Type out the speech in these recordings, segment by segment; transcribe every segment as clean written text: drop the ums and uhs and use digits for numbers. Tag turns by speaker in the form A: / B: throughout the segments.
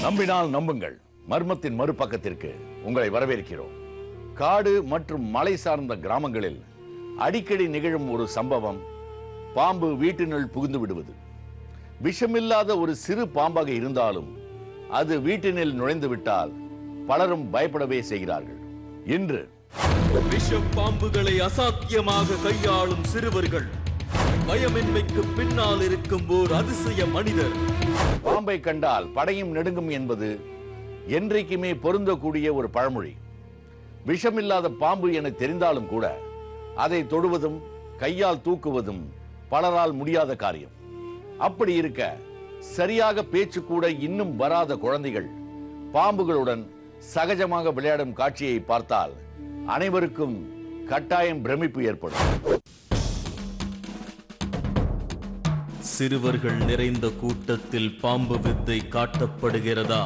A: நம்பினால் நம்புங்கள் மர்மத்தின் மறுபக்கத்திற்கு உங்களை வரவேற்கிறோம். காடு மற்றும் மலை சார்ந்த கிராமங்களில் அடிக்கடி நிகழும் ஒரு சம்பவம் பாம்பு வீட்டினுள் புகுந்து விடுவது. விஷமில்லாத ஒரு சிறு பாம்பாக இருந்தாலும் அது வீட்டினில் நுழைந்து விட்டால் பலரும் பயப்படவே செய்கிறார்கள். இன்று
B: விஷ பாம்புகளை அசாத்தியமாக கையாளும் சிறுவர்கள், பயமின்மைக்கு பின்னால் இருக்கும் ஓர் அதிசய மனிதர்.
A: பாம்பை கண்டால் படையும் நெடுங்கும் என்பது என்றைக்குமே பொருந்தக்கூடிய ஒரு பழமொழி. விஷமில்லாத பாம்பு என தெரிந்தாலும் கூட அதை தொடுவதும் கையால் தூக்குவதும் பலரால் முடியாத காரியம். அப்படி இருக்க சரியாக பேச்சு கூட இன்னும் வராத குழந்தைகள் பாம்புகளுடன் சகஜமாக விளையாடும் காட்சியை பார்த்தால் அனைவருக்கும் கட்டாயம் பிரமிப்பு ஏற்படும்.
B: சிறுவர்கள் நிறைந்த கூட்டத்தில் பாம்பு வித்தை காட்டப்படுகிறதா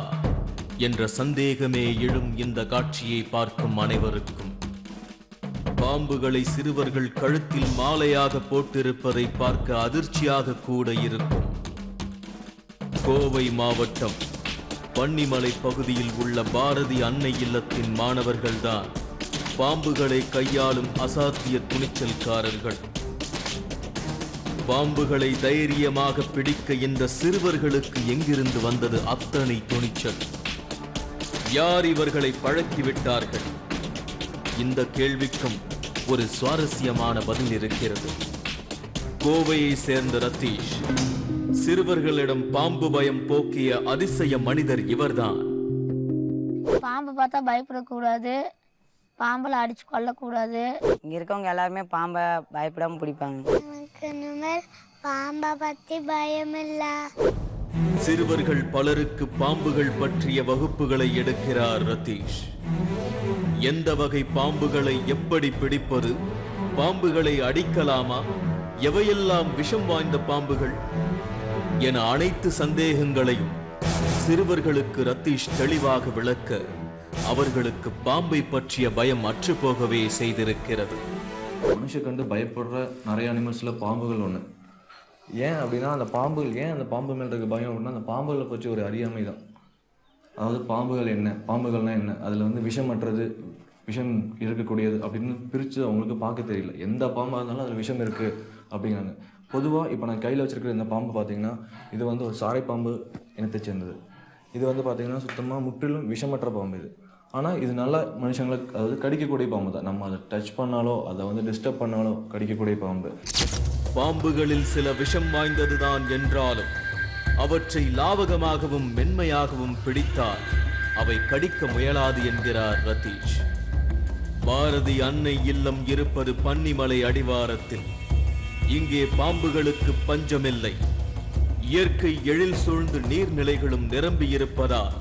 B: என்ற சந்தேகமே எழும் இந்த காட்சியை பார்க்கும் அனைவருக்கும். பாம்புகளை சிறுவர்கள் கழுத்தில் மாலையாக போட்டிருப்பதை பார்க்க அதிர்ச்சியாக கூட இருக்கும். கோவை மாவட்டம் பன்னிமலை பகுதியில் உள்ள பாரதி அன்னை இல்லத்தின் மாணவர்கள்தான் பாம்புகளை கையாளும் அசாத்திய துணிச்சல்காரர்கள். பாம்புகளை தைரியமாக பிடிக்க இந்த சிறுவர்களுக்கு எங்கிருந்து வந்தது அத்தனை துணிச்சல்? யார் இவர்களை பழக்கிவிட்டார்கள்? இந்த கேள்விக்கும் ஒரு சுவாரஸ்யமான பதில் இருக்கிறது. கோவையை சேர்ந்த ரத்தீஷ் சிறுவர்களிடம் பாம்பு பயம் போக்கிய அதிசய மனிதர் இவர்தான்.
C: பாம்பு பார்த்தா பயப்படக்கூடாது, பாம்புல அடிச்சு கொல்லக்கூடாது.
D: இங்க இருக்கவங்க எல்லாருமே பாம்பை பயப்படாம பிடிப்பாங்க.
C: பாம்பை பத்தி பயம் இல்ல.
B: சிறுவர்கள் பலருக்கு பாம்புகள் பற்றிய வகுப்புகளை எடுக்கிறார் ரத்தீஷ். எந்த வகை பாம்புகளை எப்படி பிடிப்பது, பாம்புகளை அடிக்கலாமா, எவையெல்லாம் விஷம் வாய்ந்த பாம்புகள் என அனைத்து சந்தேகங்களையும் சிறுவர்களுக்கு ரத்தீஷ் தெளிவாக விளக்க அவர்களுக்கு பாம்பை பற்றிய பயம் அற்று போகவே செய்திருக்கிறது.
E: மனுஷ கண்டு பயப்படுற நிறைய அனிமல்ஸ்ல பாம்புகள் ஒன்று. ஏன் அப்படின்னா அந்த பாம்புகள் ஏன் அந்த பாம்பு மேல இருக்க பயம் அப்படின்னா அந்த பாம்புகளை பற்றி ஒரு அறியாமை தான். அதாவது பாம்புகள் என்ன, பாம்புகள்னா என்ன, அதில் வந்து விஷமற்றது, விஷம் இருக்கக்கூடியது அப்படின்னு பிரித்து அவங்களுக்கு பார்க்க தெரியல. எந்த பாம்பாக இருந்தாலும் அதில் விஷம் இருக்குது அப்படிங்கிறாங்க. பொதுவாக இப்போ நான் கையில் வச்சிருக்கிற இந்த பாம்பு பார்த்தீங்கன்னா இது வந்து ஒரு சாரை பாம்பு இனத்தை சேர்ந்தது. இது வந்து பார்த்தீங்கன்னா சுத்தமாக முற்றிலும் விஷமற்ற பாம்பு இது. ஆனால் இது நல்ல மனுஷங்களை அதாவது கடிக்கக்கூடிய பாம்பு தான். நம்ம அதை டச் பண்ணாலோ அதை வந்து டிஸ்டர்ப் பண்ணாலோ கடிக்கக்கூடிய பாம்பு.
B: பாம்புகளில் சில விஷம் வாய்ந்ததுதான் என்றாலும் அவற்றை லாவகமாகவும் மென்மையாகவும் பிடித்தால் அவை கடிக்க முயலாது என்கிறார் ரத்தீஷ். பாரதி அன்னை இல்லம் இருப்பது பன்னிமலை அடிவாரத்தில். இங்கே பாம்புகளுக்கு பஞ்சமில்லை. இயற்கை எழில் சூழ்ந்து நீர்நிலைகளும் நிரம்பியிருப்பதால்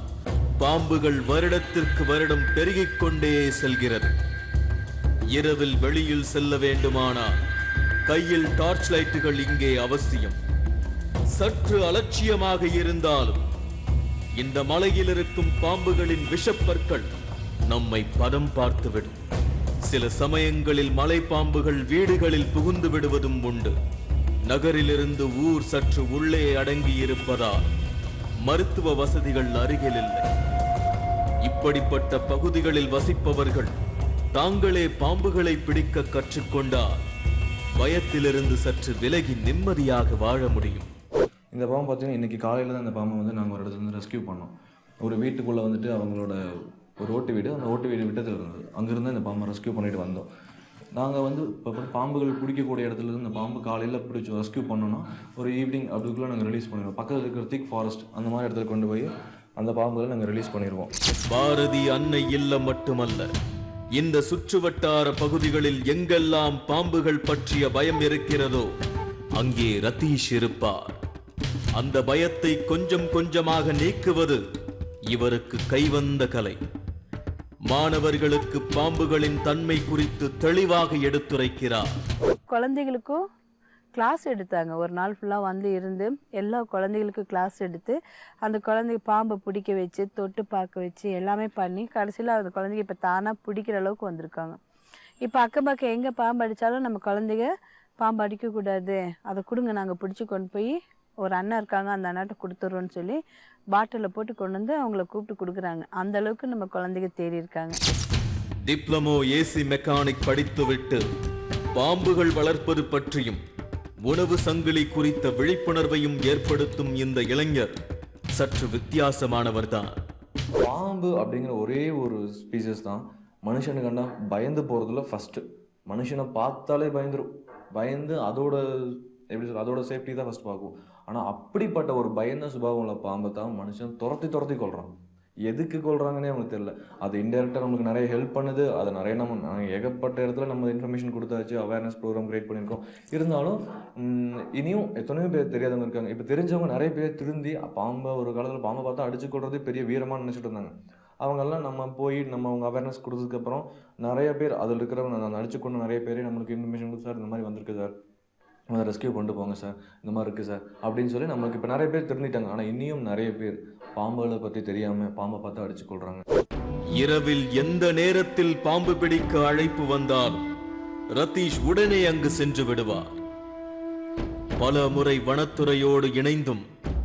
B: பாம்புகள் வருடத்திற்கு வருடம் பெருகிக் கொண்டே செல்கிறது. இரவில் வெளியில் செல்ல வேண்டுமானால் கையில் டார்ச் லைட்டுகள் இங்கே அவசியம். சற்று அலட்சியமாக இருந்தாலும் இந்த மலையில் இருக்கும் பாம்புகளின் விஷப்பற்கள் நம்மை பதம் பார்த்துவிடும். சில சமயங்களில் மலை பாம்புகள் வீடுகளில் புகுந்து விடுவதும் உண்டு. நகரிலிருந்து ஊர் சற்று உள்ளே அடங்கி இருப்பதால் மருத்துவ வசதிகள் அருகில் இல்லை. இப்படிப்பட்ட பகுதிகளில் வசிப்பவர்கள் தாங்களே பாம்புகளை பிடிக்க கற்றுக்கொண்டால் பயத்திலிருந்து சற்று விலகி நிம்மதியாக வாழ முடியும்.
E: இந்த பாம்பு பார்த்தீங்கன்னா இன்றைக்கி காலையில் தான் இந்த பாம்பை வந்து நாங்கள் ஒரு இடத்துல இருந்து ரெஸ்கியூ பண்ணோம். ஒரு வீட்டுக்குள்ளே வந்துட்டு அவங்களோட ஒரு ஓட்டு வீடு, அந்த ஓட்டு வீடு விட்டத்தில் இருந்தது. அங்கேருந்து இந்த பாம்பை ரெஸ்கியூ பண்ணிட்டு வந்தோம். நாங்கள் வந்து இப்போ பாம்புகள் பிடிக்கக்கூடிய இடத்துல இருந்து இந்த பாம்பு காலையில் பிடிச்சி ரெஸ்கியூ பண்ணோன்னா ஒரு ஈவினிங் அதுக்குள்ளே நாங்கள் ரிலீஸ் பண்ணிடுவோம். பக்கத்தில் இருக்கிற திக் ஃபாரஸ்ட் அந்த மாதிரி இடத்துல கொண்டு போய் அந்த பாம்புகளை நாங்கள் ரிலீஸ் பண்ணிடுவோம்.
B: பாரதி அன்னை இல்லம் மட்டுமல்ல, இந்த சுற்றுவட்டார பகுதிகளில் எங்கெல்லாம் பாம்புகள் பற்றிய பயம் இருக்கிறதோ அங்கே ரத்தீஷ் இருப்பார். அந்த பயத்தை கொஞ்சம் கொஞ்சமாக நீக்குவது இவருக்கு கைவந்த கலை. மாணவர்களுக்கு பாம்புகளின் தன்மை குறித்து தெளிவாக எடுத்துரைக்கிறார்.
F: குழந்தைகளுக்கும் கிளாஸ் எடுத்தாங்க. ஒரு நாள் ஃபுல்லாக வந்து இருந்து எல்லா குழந்தைகளுக்கும் கிளாஸ் எடுத்து அந்த குழந்தைங்க பாம்பை பிடிக்க வச்சு தொட்டு பார்க்க வச்சு எல்லாமே பண்ணி கடைசியில் அந்த குழந்தைங்க இப்போ தானாக பிடிக்கிற அளவுக்கு வந்திருக்காங்க. இப்போ அக்கம் பக்கம் எங்கே பாம்பு அடித்தாலும் நம்ம குழந்தைங்க பாம்பு அடிக்கக்கூடாது, அதை கொடுங்க நாங்கள் பிடிச்சி கொண்டு போய் ஒரு அண்ணன் இருக்காங்க அந்த அண்ணாட்ட கொடுத்துட்றோன்னு சொல்லி பாட்டிலில் போட்டு கொண்டு வந்து அவங்கள கூப்பிட்டு கொடுக்குறாங்க. அந்த அளவுக்கு நம்ம குழந்தைங்க தேறி இருக்காங்க.
B: டிப்ளமோ ஏசி மெக்கானிக் படித்துவிட்டு பாம்புகள் வளர்ப்பது பற்றியும் உணவு சங்கிலி குறித்த விழிப்புணர்வையும் ஏற்படுத்தும் இந்த இளைஞர் சற்று வித்தியாசமானவர்தான்.
E: பாம்பு அப்படிங்கிற ஒரே ஒரு ஸ்பீசஸ் தான் மனுஷனுக்கு கண்டா பயந்து போகிறதுல ஃபஸ்ட்டு. மனுஷனை பார்த்தாலே பயந்து அதோட எப்படி சொல்ல அதோட சேஃப்டி தான் ஃபஸ்ட் பார்க்கும். ஆனால் அப்படிப்பட்ட ஒரு பயந்த சுபாவம் உள்ள பாம்பை தான் மனுஷன் துரத்தி கொள்கிறான். எதுக்கு கொள்றாங்கன்னே அவங்களுக்கு தெரியல. அது இன்டெரக்டாக நம்மளுக்கு நிறைய ஹெல்ப் பண்ணுது. அதை நிறைய நம்ம ஏகப்பட்ட இடத்துல நம்ம இன்ஃபர்மேஷன் கொடுத்தாச்சு, அவேர்னஸ் ப்ரோக்ராம் கிரியேட் பண்ணியிருக்கோம். இருந்தாலும் இனியும் எத்தனையோ பேர் தெரியாதவங்க இருக்காங்க. இப்போ தெரிஞ்சவங்க நிறைய பேர் திருந்தி பாம்பை ஒரு காலத்தில் பாம்பை பார்த்தா அடிச்சு கொள்றதே பெரிய வீரமாக நினச்சிட்டு இருந்தாங்க. அவங்கெல்லாம் நம்ம போய் நம்ம அவங்க அவேர்னஸ் கொடுத்ததுக்கப்புறம் நிறைய பேர் அதில் இருக்கிறவங்க நான் அடிச்சு கொண்டு நிறைய பேர் நம்மளுக்கு இன்ஃபர்மேஷன் கொடுத்து, சார் இந்த மாதிரி வந்திருக்கு சார், அதை ரெஸ்கியூ கொண்டு போங்க சார், இந்த மாதிரி இருக்குது சார் அப்படின்னு சொல்லி நம்மளுக்கு இப்போ நிறைய பேர் தெரிஞ்சிட்டாங்க. ஆனால் இன்னியும் நிறைய பேர் பாம்புகளை பற்றி தெரியாமல் பாம்பை பார்த்து அடிச்சு கொள்கிறாங்க.
B: இரவில் எந்த நேரத்தில் பாம்பு பிடிக்க அழைப்பு வந்தாலும் ரதீஷ் உடனே அங்கு சென்று விடுவார். பல முறை வனத்துறையோடு இணைந்தும்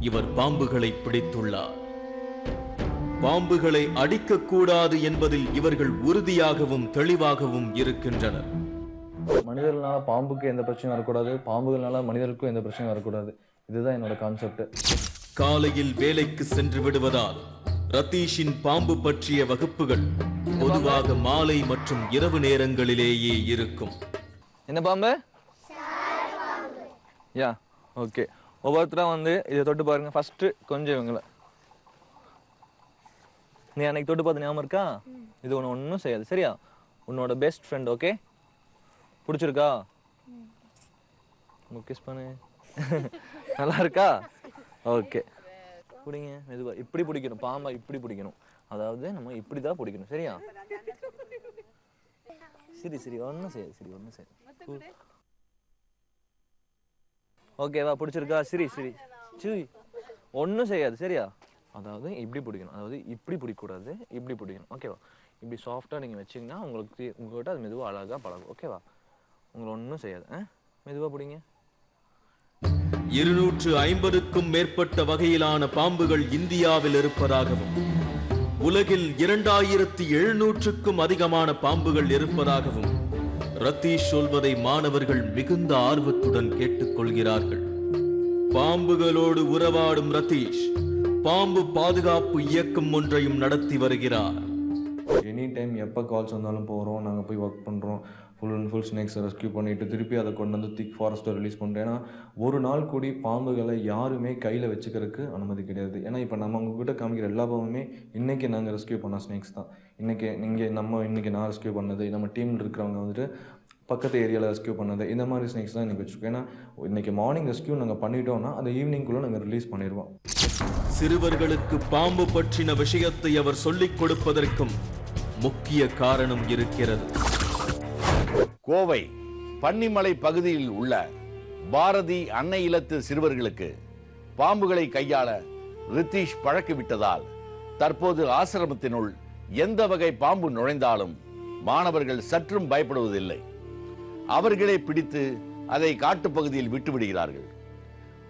B: இவர் பாம்புகளை பிடித்துள்ளார். பாம்புகளை அடிக்கக்கூடாது என்பதில் இவர்கள் உறுதியாகவும் தெளிவாகவும் இருக்கின்றனர்.
E: மனிதர்களால பாம்புக்கு எந்த பிரச்சனையும் வரக்கூடாது, பாம்புகள்னால மனிதர்களுக்கும் எந்த பிரச்சனையும் வரக்கூடாது. இதுதான் என்னோட கான்செப்ட்.
B: காலையில் வேலைக்கு சென்று விடுவதால் ரதீஷின் பாம்பு பற்றிய வகுப்புகள் பொதுவாக மாலை மற்றும் இரவு நேரங்களிலேயே இருக்கும்.
E: என்ன பாம்பு? Yeah okay. ஒவ்வொருத்தரும் வந்து இதை தொட்டு பாருங்க. ஃபர்ஸ்ட் கொஞ்சம் இவங்களை நீ அன்னைக்கு தொட்டு பார்த்து ஞாபகம் இருக்கா? இது ஒன்றும் செய்யாது சரியா? உன்னோட பெஸ்ட் ஃப்ரெண்ட். ஓகே, பிடிச்சிருக்கா? கிஸ் பண்ணு. நல்லா இருக்கா? ஓகே, பிடிங்க மெதுவா. இப்படி பிடிக்கணும் பாம்பா, இப்படி பிடிக்கணும். அதாவது நம்ம இப்படி தான் பிடிக்கணும் சரியா? சரி ஒன்றும் செய்யாது. ஓகேவா? பிடிச்சிருக்கா? சரி ஒன்றும் செய்யாது சரியா? அதாவது இப்படி பிடிக்கணும், அதாவது இப்படி பிடிக்கக்கூடாது, இப்படி பிடிக்கணும். ஓகேவா? இப்படி சாஃப்டாக நீங்கள் வச்சிங்கன்னா உங்கள்கிட்ட அது மெதுவாக அழகாக பழகும். ஓகேவா? உங்களை ஒன்றும் செய்யாது. மெதுவாக பிடிங்க.
B: 250க்கும் மேற்பட்ட வகையிலான பாம்புகள் இந்தியாவில் இருப்பதாகவும் உலகில் 2700க்கும் அதிகமான பாம்புகள் இருப்பதாகவும் ரதீஷ் சொல்வதை மாணவர்கள் மிகுந்த ஆர்வத்துடன் கேட்டுக்கொள்கிறார்கள். பாம்புகளோடு உறவாடும் ரதீஷ் பாம்பு பாதுகாப்பு இயக்கம் ஒன்றையும் நடத்தி வருகிறார்.
E: எனி டைம் எப்போ கால்ஸ் வந்தாலும் போகிறோம், நாங்கள் போய் ஒர்க் பண்ணுறோம். ஃபுல் ஸ்னேக்ஸை ரெஸ்கியூ பண்ணிவிட்டு திருப்பி அதை கொண்டு வந்து திக் ஃபாரஸ்ட்டை ரிலீஸ் பண்ணுறேன். ஏன்னா ஒரு நாள் கூடி பாம்புகளை யாருமே கையில் வச்சுக்கிறதுக்கு அனுமதி கிடையாது. ஏன்னா இப்போ நம்ம உங்ககிட்ட காமிக்கிற எல்லா பாம்புமே இன்றைக்கி நாங்கள் ரெஸ்கியூ பண்ண ஸ்னேக்ஸ் தான். இன்றைக்கி நான் ரெஸ்கியூ பண்ணது, நம்ம டீமில் இருக்கிறவங்க வந்துட்டு பக்கத்து ஏரியாவில் ரெஸ்கியூ பண்ணது, இந்த மாதிரி ஸ்னேக்ஸ் தான் இன்றைக்கி வச்சுருக்கோம். ஏன்னா இன்றைக்கி மார்னிங் ரெஸ்கியூ நாங்கள் பண்ணிட்டோம்னா அந்த ஈவினிங்குள்ளே நாங்கள் ரிலீஸ் பண்ணிடுவோம்.
B: சிறுவர்களுக்கு பாம்பு பற்றின விஷயத்தை அவர் சொல்லிக் கொடுப்பதற்கும் முக்கிய காரணம் இருக்கிறது.
A: கோவை பன்னிமலை பகுதியில் உள்ள பாரதி அன்னை இல்லத்து சிறுவர்களுக்கு பாம்புகளை கையாள ரித்தீஷ் பழக்கிவிட்டதால் தற்போது ஆசிரமத்தினுள் எந்த வகை பாம்பு நுழைந்தாலும் மாணவர்கள் சற்றும் பயப்படுவதில்லை. அவர்களே பிடித்து அதை காட்டுப்பகுதியில் விட்டுவிடுகிறார்கள்.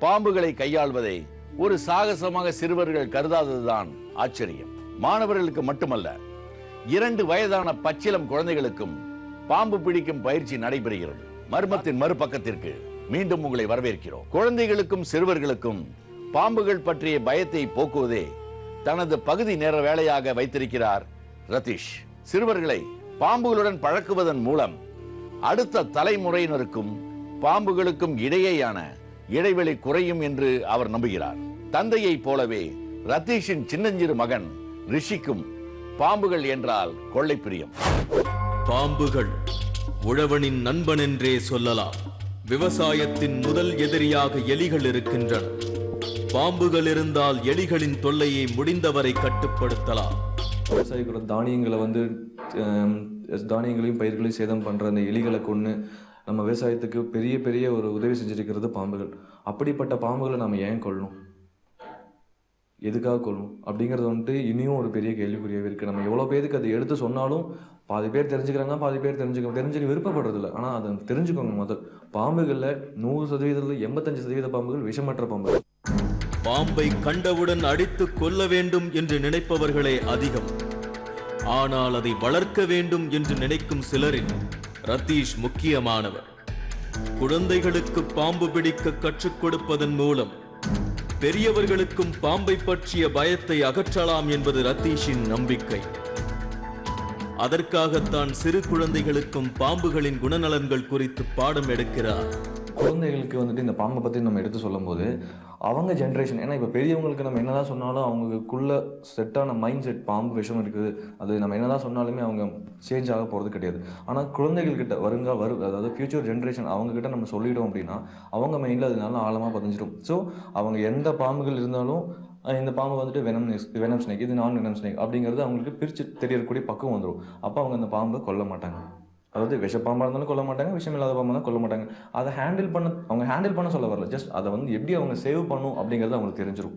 A: பாம்புகளை கையாள்வதை ஒரு சாகசமாக சிறுவர்கள் கருதாததுதான் ஆச்சரியம். மாணவர்களுக்கு மட்டுமல்ல, 2 வயதான பச்சிளம் குழந்தைகளுக்கும் பாம்பு பிடிக்கும் பயிற்சி நடைபெறுகிறது. மர்மத்தின் மறுபக்கத்திற்கு மீண்டும் உங்களை வரவேற்கிறோம். குழந்தைகளுக்கும் சிறுவர்களுக்கும் பாம்புகள் பற்றிய பயத்தை போக்குவதே தனது பகுதி நேர வேலையாக வைத்திருக்கிறார் ரதீஷ். சிறுவர்களை பாம்புகளுடன் பழக்குவதன் மூலம் அடுத்த தலைமுறையினருக்கும் பாம்புகளுக்கும் இடையேயான இடைவெளி குறையும் என்று அவர் நம்புகிறார். தந்தையை போலவே ரதீஷின் சின்னஞ்சிறு மகன் ரிஷிக்கும் பாம்புகள் என்றால் கொள்ளை பிரியம்.
B: பாம்புகள் உழவனின் நண்பன் என்றே சொல்லலாம். விவசாயத்தின் முதல் எதிரியாக எலிகள் இருக்கின்றன. பாம்புகள் இருந்தால் எலிகளின் தொல்லையை முடிந்தவரை கட்டுப்படுத்தலாம்.
E: விவசாயிகளோட தானியங்களையும் பயிர்களையும் சேதம் பண்ணுற அந்த எலிகளை கொண்டு நம்ம விவசாயத்துக்கு பெரிய ஒரு உதவி செஞ்சிருக்கிறது பாம்புகள். அப்படிப்பட்ட பாம்புகளை நம்ம ஏன் கொள்ளணும்? எதுக்காக கொல்லணும் அப்படிங்கிறது வந்துட்டு இனியும் ஒரு பெரிய கேள்விக்குறியாகவே இருக்குது. நம்ம எவ்வளோ பேருக்கு அதை எடுத்து சொன்னாலும் பாதி பேர் தெரிஞ்சுக்கிறாங்க, பாதி பேர் தெரிஞ்சுக்க விருப்பப்படுறதில்ல. ஆனால் அதை தெரிஞ்சுக்கோங்க. முதல் பாம்புகளில் 100%, 85% பாம்புகள் விஷமற்ற பாம்புகள்.
B: பாம்பை கண்டவுடன் அடித்து கொல்ல வேண்டும் என்று நினைப்பவர்களே அதிகம். ஆனால் அதை வளர்க்க வேண்டும் என்று நினைக்கும் சிலரில் ரதீஷ் முக்கியமானவர். குழந்தைகளுக்கு பாம்பு பிடிக்க கற்றுக் கொடுப்பதன் மூலம் பெரியவர்களுக்கும் பாம்பை பற்றிய பயத்தை அகற்றலாம் என்பது ரதீஷின் நம்பிக்கை. அதற்காகத்தான் சிறு குழந்தைகளுக்கும் பாம்புகளின் குணநலன்கள் குறித்து பாடம் எடுக்கிறார்.
E: குழந்தைகளுக்கு வந்துட்டு இந்த பாம்பை பற்றி நம்ம எடுத்து சொல்லும்போது அவங்க ஜென்ரேஷன், ஏன்னா இப்போ பெரியவங்களுக்கு நம்ம என்னதான் சொன்னாலும் அவங்களுக்குள்ள செட்டான மைண்ட் செட் பாம்பு விஷம் இருக்குது, அது நம்ம என்னதான் சொன்னாலுமே அவங்க சேஞ்ச் ஆக போகிறது கிடையாது. ஆனால் குழந்தைகள்கிட்ட அதாவது ஃபியூச்சர் ஜென்ரேஷன் அவங்கக்கிட்ட நம்ம சொல்லிட்டோம் அப்படின்னா அவங்க மைண்டில் அதனால ஆழமாக பதிஞ்சிடும். ஸோ அவங்க எந்த பாம்புகள் இருந்தாலும் இந்த பாம்பு வந்துட்டு வெனம் ஸ்னேக், இது நான் வெனம் ஸ்னேக் அப்படிங்கிறது அவங்களுக்கு பிரித்து தெரியக்கூடிய பக்கம் வந்துடும். அப்போ அவங்க அந்த பாம்பை கொல்ல மாட்டாங்க. அதாவது விஷப்பாம்பாக இருந்தாலும் கொல்ல மாட்டாங்க, விஷம் இல்லாத பாம்பாக தான் கொல்ல மாட்டாங்க. அதை ஹேண்டில் பண்ண சொல்ல வரல, ஜஸ்ட் அதை வந்து எப்படி அவங்க சேவ் பண்ணும் அப்படிங்கிறது அவங்களுக்கு தெரிஞ்சிடும்.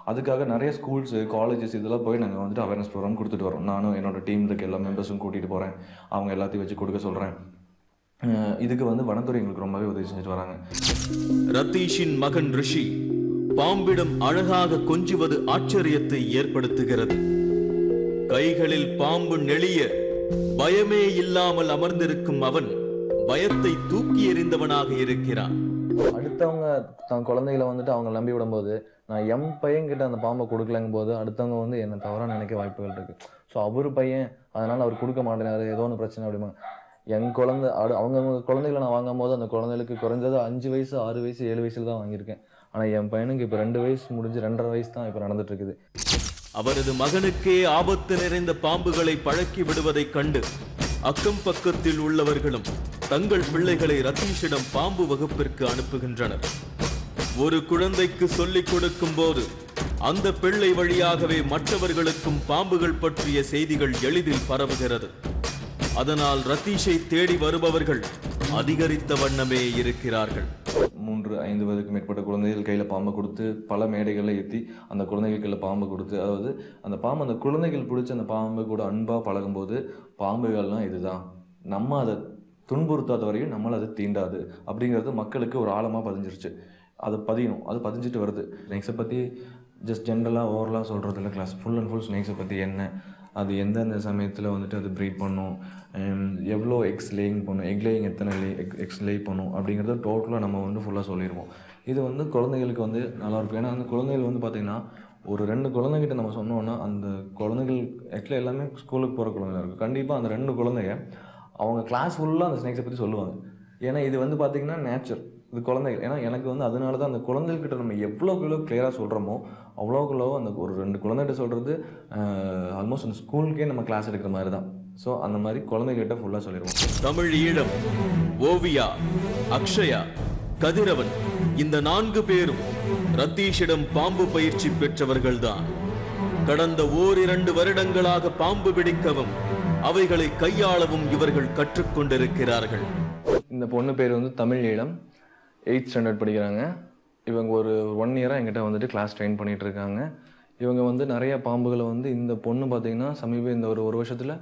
E: அதுக்காக நிறைய ஸ்கூல்ஸு, காலேஜஸ் இதெல்லாம் போய் நாங்கள் வந்துட்டு அவேர்னஸ் ப்ரோக்ராம் கொடுத்துட்டு வரோம். நானும் என்னோட டீம் இருக்க எல்லா மெம்பர்ஸும் கூட்டிகிட்டு போகிறேன், அவங்க எல்லாத்தையும் வச்சு கொடுக்க சொல்கிறேன். இதுக்கு வந்து வனத்துறை எங்களுக்கு ரொம்பவே உதவி செஞ்சுட்டு வராங்க.
B: ரதீஷின் மகன் ரிஷி பாம்பிடம் அழகாக கொஞ்சுவது ஆச்சரியத்தை ஏற்படுத்துகிறது. கைகளில் பாம்பு நெளிய பயமே இல்லாமல் அமர்ந்திருக்கும் அவன் பயத்தை தூக்கி எறிந்தவனாக இருக்கிறான்.
E: அடுத்தவங்க தன் குழந்தைகளை வந்துட்டு அவங்க நம்பி விடும்போது, நான் என் பையன்கிட்ட அந்த பாம்பை கொடுக்கலங்கும் போது அடுத்தவங்க வந்து என்னை தவறாக நினைக்க வாய்ப்புகள் இருக்குது. ஸோ அவர் பையன், அதனால் அவர் கொடுக்க மாட்டேனாரு, ஏதோ ஒன்று பிரச்சனை அப்படிமா. என் குழந்தை அவங்க குழந்தைகளை நான் வாங்கும் போது அந்த குழந்தைகளுக்கு குறைஞ்சது 5 வயசு 6 வயசு 7 வயசுல தான் வாங்கியிருக்கேன். ஆனால் என் பையனுக்கு இப்போ 2 வயசு முடிஞ்சு 2.5 வயசு தான் இப்போ நடந்துட்டு இருக்குது.
B: அவரது மகனுக்கே ஆபத்து நிறைந்த பாம்புகளை பழக்கி விடுவதைக் கண்டு அக்கம் பக்கத்தில் உள்ளவர்களும் தங்கள் பிள்ளைகளை ரதீஷிடம் பாம்பு வகுப்பிற்கு அனுப்புகின்றனர். ஒரு குழந்தைக்கு சொல்லிக் கொடுக்கும் போது அந்த பிள்ளை வழியாகவே மற்றவர்களுக்கும் பாம்புகள் பற்றிய செய்திகள் எளிதில் பரவுகிறது. அதனால் ரதீஷை தேடி வருபவர்கள் அதிகரித்த வண்ணமே இருக்கிறார்கள்.
E: 3-5 வயதுக்கு மேற்பட்ட குழந்தைகள் கையில் பாம்பை கொடுத்து பல மேடைகளில் ஏற்றி அந்த குழந்தைகள் கையில் பாம்பை கொடுத்து, அதாவது அந்த பாம்பு அந்த குழந்தைகள் பிடிச்சி அந்த பாம்பு கூட அன்பாக பழகும்போது பாம்புகள்லாம் இதுதான், நம்ம அதை துன்புறுத்தாத வரையும் நம்மளை அது தீண்டாது அப்படிங்கிறது மக்களுக்கு ஒரு ஆழமாக பதிஞ்சிருச்சு. அது பதியணும், அது பதிஞ்சிட்டு வருது. ஸ்னேக்ஸை பற்றி ஜஸ்ட் ஜென்ரலாக ஓவரலாக சொல்கிறது இல்லை கிளாஸ், ஃபுல் அண்ட் ஃபுல் ஸ்னேக்ஸை பற்றி என்ன, அது எந்தெந்த சமயத்தில் வந்துட்டு அது ப்ரீட் பண்ணும், எவ்வளோ எக்ஸ் லேயிங் பண்ணும், எக் லேயிங் எத்தனை எக்ஸ் லே பண்ணும் அப்படிங்கிறத டோட்டலாக நம்ம வந்து ஃபுல்லாக சொல்லிடுவோம். இது வந்து குழந்தைகளுக்கு வந்து நல்லாயிருக்கும். ஏன்னா அந்த குழந்தைகள் வந்து பார்த்திங்கன்னா ஒரு 2 குழந்தைகிட்ட நம்ம சொன்னோன்னா அந்த குழந்தைகள் ஆக்சுவலாக எல்லாமே ஸ்கூலுக்கு போகிற குழந்தைங்க இருக்குது. கண்டிப்பாக அந்த 2 குழந்தைங்க அவங்க கிளாஸ் ஃபுல்லாக அந்த ஸ்னேக்ஸை பற்றி சொல்லுவாங்க. ஏன்னா இது வந்து பார்த்திங்கன்னா நேச்சர், இது குழந்தைகள். ஏன்னா எனக்கு வந்து அதனால தான் அந்த குழந்தைகிட்ட நம்ம எவ்வளோக்குள்ளோ கிளியராக சொல்கிறோமோ அவ்வளோக்குள்ளோ அந்த ஒரு 2 குழந்தைகிட்ட சொல்கிறது ஆல்மோஸ்ட் அந்த ஸ்கூலுக்கே நம்ம கிளாஸ் எடுக்கிற மாதிரி தான். ஸோ அந்த மாதிரி குழந்தைகிட்ட ஃபுல்லாக சொல்லிடுவோம்.
B: தமிழ் ஈழம், ஓவியா, அக்ஷயா, கதிரவன் இந்த 4 பேரும் ரதீஷிடம் பாம்பு பயிற்சி பெற்றவர்கள்தான். கடந்த 1-2 வருடங்களாக பாம்பு பிடிக்கவும் அவைகளை கையாளவும் இவர்கள் கற்றுக்கொண்டிருக்கிறார்கள்.
E: இந்த பொண்ணு பேர் வந்து தமிழ் ஈழம், 8th ஸ்டாண்டர்ட் படிக்கிறாங்க. இவங்க ஒரு 1 இயராக எங்கிட்ட வந்துட்டு கிளாஸ் ட்ரெயின் பண்ணிகிட்டு இருக்காங்க. இவங்க வந்து நிறைய பாம்புகளை வந்து இந்த பொண்ணு பார்த்திங்கன்னா இந்த ஒரு வருஷத்தில்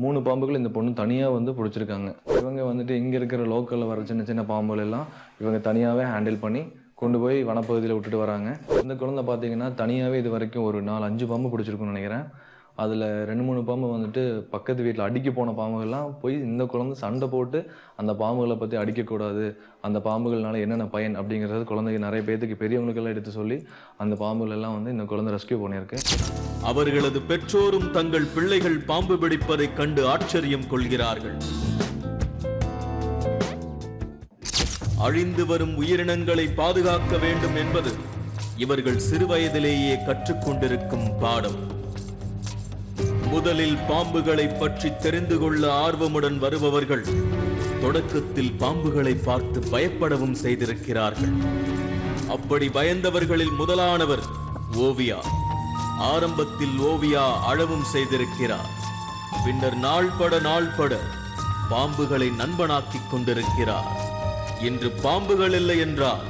E: 3 பாம்புகள் இந்த பொண்ணு தனியாக வந்து பிடிச்சிருக்காங்க. இவங்க வந்துட்டு இங்கே இருக்கிற லோக்கலில் வர சின்ன சின்ன பாம்புகள் எல்லாம் இவங்க தனியாகவே ஹேண்டில் பண்ணி கொண்டு போய் வனப்பகுதியில் விட்டுட்டு வராங்க. இந்த குழந்தை பார்த்திங்கன்னா தனியாகவே இது வரைக்கும் ஒரு 4-5 பாம்பு பிடிச்சிருக்குன்னு நினைக்கிறேன். அதில் 2-3 பாம்பு வந்துட்டு பக்கத்து வீட்டில் அடிக்க போன பாம்புகள்லாம் போய் இந்த குழந்தை சண்டை போட்டு அந்த பாம்புகளை பற்றி அடிக்கக்கூடாது, அந்த பாம்புகள்னால என்னென்ன பயன் அப்படிங்கிறது குழந்தைங்க நிறைய பேருக்கு பெரியவங்களுக்கெல்லாம் எடுத்து சொல்லி அந்த பாம்புகள் எல்லாம் வந்து இந்த குழந்தை ரெஸ்கியூ பண்ணியிருக்கு.
B: அவர்களது பெற்றோரும் தங்கள் பிள்ளைகள் பாம்பு பிடிப்பதைக் கண்டு ஆச்சரியம் கொள்கிறார்கள். அழிந்து வரும் உயிரினங்களை பாதுகாக்க வேண்டும் என்பது இவர்கள் சிறுவயதிலேயே கற்றுக்கொண்டிருக்கும் பாடம். முதலில் பாம்புகளை பற்றி தெரிந்து கொள்ள ஆர்வமுடன் வருபவர்கள் தொடக்கத்தில் பாம்புகளை பார்த்து பயப்படவும் செய்திருக்கிறார்கள். அப்படி பயந்தவர்களில் முதலானவர் ஓவியா. ஆரம்பத்தில் ஓவியா அழவும் செய்திருக்கிறார். பின்னர் நாள்பட பாம்புகளை நண்பனாக்கிக் கொண்டிருக்கிறார். இன்று பாம்புகள் இல்லை என்றால்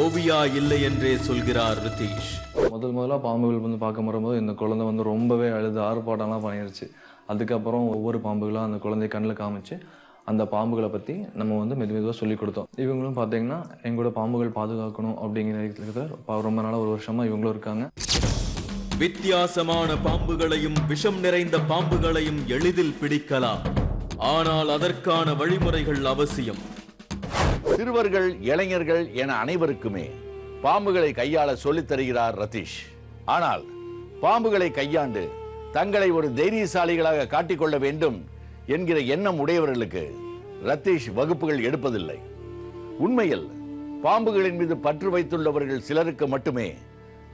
B: ஓவியா இல்லை என்றே சொல்கிறார் ரிதீஷ்.
E: முதல்ல பாம்புகள் வந்து பார்க்க வரும்போது இந்த குழந்தை வந்து ரொம்பவே அழுது ஆர்ப்பாட்டம்லாம் பண்ணிருச்சு. அதுக்கப்புறம் ஒவ்வொரு பாம்புகளாக அந்த குழந்தை கண்ணில் காமிச்சு அந்த பாம்புகளை பற்றி நம்ம வந்து மெதுவாக சொல்லிக் கொடுத்தோம். இவங்களும் பார்த்தீங்கன்னா எங்களோட பாம்புகள் பாதுகாக்கணும் அப்படிங்கிற ரொம்ப நாளாக 1 வருஷமாக இவங்களும் இருக்காங்க.
B: வித்தியாசமான பாம்புகளையும் விஷம் நிறைந்த பாம்புகளையும் எளிதில் பிடிக்கலாம். ஆனால் அதற்கான வழிமுறைகள் அவசியம்.
A: சிறுவர்கள், இளைஞர்கள் என அனைவருக்குமே பாம்புகளை கையாள சொல்லித் தருகிறார் ரதீஷ். ஆனால் பாம்புகளை கையாண்டு தங்களை ஒரு தைரியசாலிகளாக காட்டிக்கொள்ள வேண்டும் என்கிற எண்ணம் உடையவர்களுக்கு ரதீஷ் வகுப்புகள் எடுப்பதில்லை. உண்மையில் பாம்புகளின் மீது பற்று வைத்துள்ளவர்கள் சிலருக்கு மட்டுமே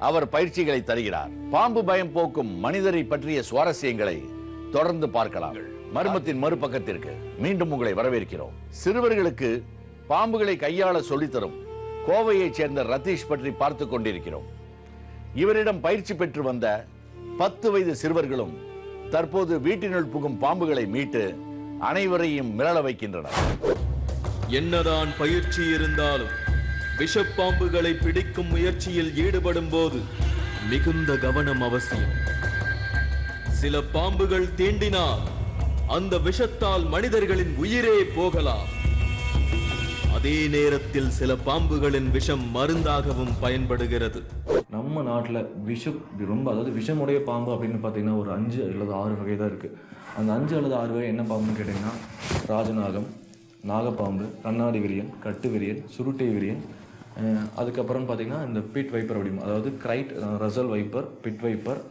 A: அவர் பயிற்சிகளை தருகிறார். பாம்பு பயம் போக்கும் மனிதரை பற்றிய சுவாரஸ்யங்களை தொடர்ந்து பார்க்கலாம். மர்மத்தின் மறுபக்கத்திற்கு மீண்டும் உங்களை வரவேற்கிறோம். சிறுவர்களுக்கு பாம்புகளை கையாள சொல்லித்தரும் கோவையைச் சேர்ந்த ரதீஷ் பற்றி பார்த்து கொண்டிருக்கிறோம். இவரிடம் பயிற்சி பெற்று வந்த 10 வயது சிறுவர்களும் தற்போது வீட்டினுள் புகும் பாம்புகளை மீட்டு அனைவரையும் மிரள வைக்கின்றனர்.
B: என்னதான் பயிற்சி இருந்தாலும் விஷப்பாம்புகளை பிடிக்கும் முயற்சியில் ஈடுபடும் போது மிகுந்த கவனம் அவசியம். சில பாம்புகள் தீண்டினால் அந்த விஷத்தால் மனிதர்களின் உயிரே போகலாம். அதே நேரத்தில் சில பாம்புகளின் விஷம் மருந்தாகவும் பயன்படுகிறது.
E: நம்ம நாட்டில் அதாவது விஷமுடைய பாம்பு அப்படின்னு பார்த்தீங்கன்னா ஒரு 5 அல்லது 6 வகை தான் இருக்குது. அந்த 5 அல்லது 6 வகை என்ன பாம்புன்னு கேட்டிங்கன்னா ராஜநாகம், நாகப்பாம்பு, கண்ணாடி விரியன், கட்டு விரியன், சுருட்டை விரியன், அதுக்கப்புறம் பார்த்தீங்கன்னா இந்த பிட் வைப்பர் அப்படிமா, அதாவது krait, Russell viper, pit viper,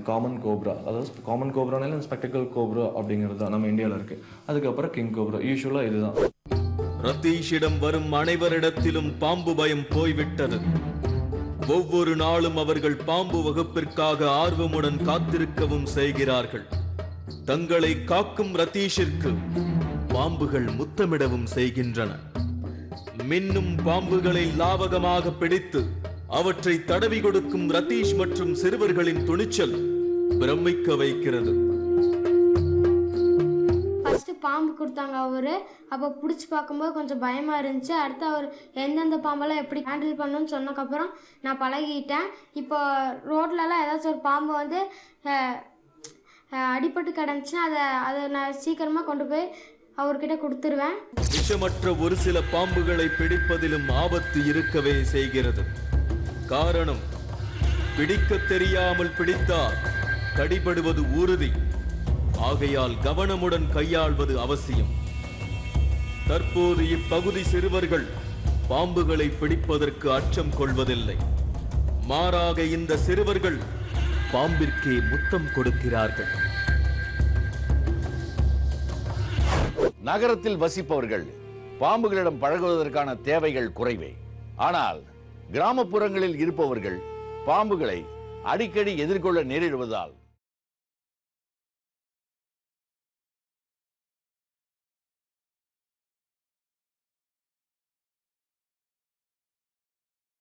E: common cobra, அதாவது காமன் கோப்ரானால ஸ்பெக்டக்கல் கோப்ரா அப்படிங்கிறது தான் நம்ம இந்தியாவில் இருக்குது. அதுக்கப்புறம் கிங் கோப்ரா. யூஸ்வலாக இதுதான்.
B: ரதீஷிடம் வரும் அனைவரிடத்திலும் பாம்பு பயம் போய்விட்டது. ஒவ்வொரு நாளும் அவர்கள் பாம்பு வகுப்பிற்காக ஆர்வமுடன் காத்திருக்கவும் செய்கிறார்கள். தங்களை காக்கும் ரதீஷிற்கு பாம்புகள் முத்தமிடவும் செய்கின்றன. மின்னும் பாம்புகளை லாவகமாக பிடித்து அவற்றை தடவி கொடுக்கும் ரதீஷ் மற்றும் சிறுவர்களின் துணிச்சல் பிரமிக்க வைக்கிறது.
C: பாம்பு கொடுத்தாங்க அவரு. அப்போ பிடிச்சி பார்க்கும்போது கொஞ்சம் பயமா இருந்துச்சு. அடுத்து அவர் எந்தெந்த பாம்பெல்லாம் எப்படி ஹேண்டில் பண்ணணும்னு சொன்னதுக்கப்புறம் நான் பழகிட்டேன். இப்போ ரோட்லலாம் ஏதாச்சும் ஒரு பாம்பு வந்து அடிபட்டு கிடந்துச்சுன்னா அதை நான் சீக்கிரமாக கொண்டு போய் அவர்கிட்ட கொடுத்துருவேன்.
B: விஷமற்ற ஒரு சில பாம்புகளை பிடிப்பதிலும் ஆபத்து இருக்கவே செய்கிறது. காரணம், பிடிக்க தெரியாமல் பிடித்தால் கடிபடுவது உறுதி. ஆகையால் கவனமுடன் கையாள்வது அவசியம். தற்போது இப்பகுதி சிறுவர்கள் பாம்புகளை பிடிப்பதற்கு அச்சம் கொள்வதில்லை. மாறாக இந்த சிறுவர்கள் பாம்பிற்கே முத்தம் கொடுக்கிறார்கள்.
A: நகரத்தில் வசிப்பவர்கள் பாம்புகளிடம் பழகுவதற்கான தேவைகள் குறைவே. ஆனால் கிராமப்புறங்களில் இருப்பவர்கள் பாம்புகளை அடிக்கடி எதிர்கொள்ள நேரிடுவதால்